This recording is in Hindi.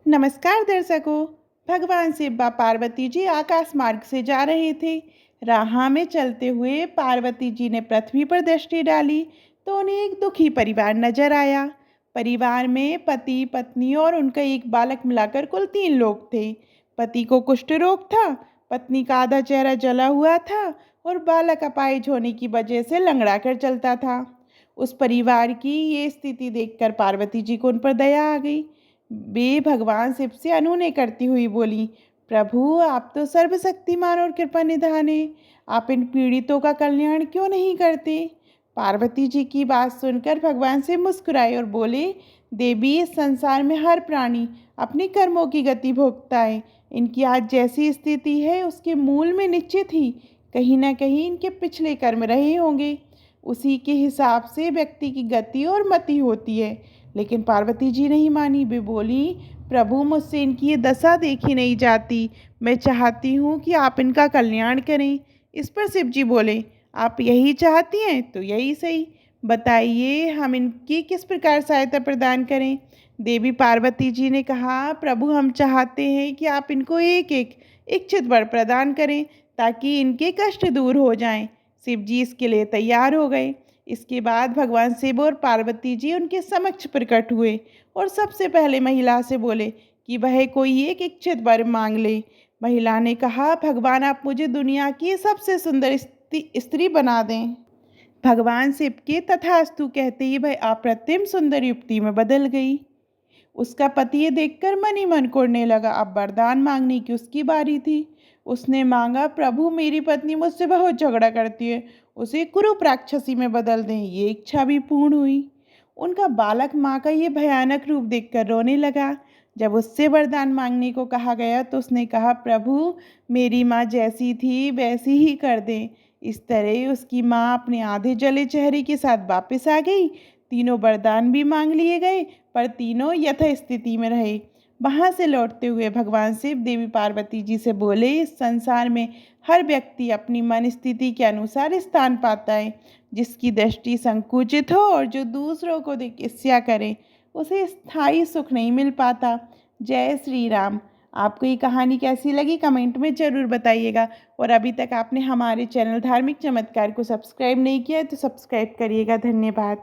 नमस्कार दर्शकों। भगवान शिव व पार्वती जी आकाश मार्ग से जा रहे थे। राह में चलते हुए पार्वती जी ने पृथ्वी पर दृष्टि डाली तो उन्हें एक दुखी परिवार नजर आया। परिवार में पति पत्नी और उनका एक बालक मिलाकर कुल 3 लोग थे। पति को कुष्ठ रोग था, पत्नी का आधा चेहरा जला हुआ था और बालक अपाहिज होने की वजह से लंगड़ा कर चलता था। उस परिवार की ये स्थिति देखकर पार्वती जी को उन पर दया आ गई। वे भगवान शिव से अनूने करती हुई बोली, प्रभु आप तो सर्वशक्तिमान और कृपा निधान हैं, आप इन पीड़ितों का कल्याण क्यों नहीं करते। पार्वती जी की बात सुनकर भगवान से मुस्कुराए और बोले, देवी इस संसार में हर प्राणी अपने कर्मों की गति भोगता है। इनकी आज जैसी स्थिति है उसके मूल में निश्चित ही कहीं ना कहीं इनके पिछले कर्म रहे होंगे। उसी के हिसाब से व्यक्ति की गति और मति होती है। लेकिन पार्वती जी नहीं मानी। वे बोली, प्रभु मुझसे इनकी ये दशा देखी नहीं जाती। मैं चाहती हूँ कि आप इनका कल्याण करें। इस पर शिव जी बोले, आप यही चाहती हैं तो यही सही, बताइए हम इनकी किस प्रकार सहायता प्रदान करें। देवी पार्वती जी ने कहा, प्रभु हम चाहते हैं कि आप इनको एक एक इच्छित वर प्रदान करें ताकि इनके कष्ट दूर हो जाएं। शिव जी इसके लिए तैयार हो गए। इसके बाद भगवान शिव और पार्वती जी उनके समक्ष प्रकट हुए और सबसे पहले महिला से बोले कि वह कोई एक इच्छित वर मांग ले। महिला ने कहा, भगवान आप मुझे दुनिया की सबसे सुंदर स्त्री बना दें। भगवान शिव के तथास्तु कहते ही वह अप्रतिम सुंदर युवती में बदल गई। उसका पति ये देखकर मन ही मन कोड़ने लगा। अब वरदान मांगने की उसकी बारी थी। उसने मांगा, प्रभु मेरी पत्नी मुझसे बहुत झगड़ा करती है, उसे कुरूप राक्षसी में बदल दें। ये इच्छा भी पूर्ण हुई। उनका बालक माँ का ये भयानक रूप देखकर रोने लगा। जब उससे वरदान मांगने को कहा गया तो उसने कहा, प्रभु मेरी माँ जैसी थी वैसी ही कर दें। इस तरह उसकी माँ अपने आधे जले चेहरे के साथ वापस आ गई। तीनों वरदान भी मांग लिए गए पर तीनों यथास्थिति में रहे। वहाँ से लौटते हुए भगवान शिव देवी पार्वती जी से बोले, इस संसार में हर व्यक्ति अपनी मन स्थिति के अनुसार स्थान पाता है। जिसकी दृष्टि संकुचित हो और जो दूसरों को देख ईर्ष्या करे उसे स्थायी सुख नहीं मिल पाता। जय श्री राम। आपको ये कहानी कैसी लगी कमेंट में ज़रूर बताइएगा। और अभी तक आपने हमारे चैनल धार्मिक चमत्कार को सब्सक्राइब नहीं किया है तो सब्सक्राइब करिएगा। धन्यवाद।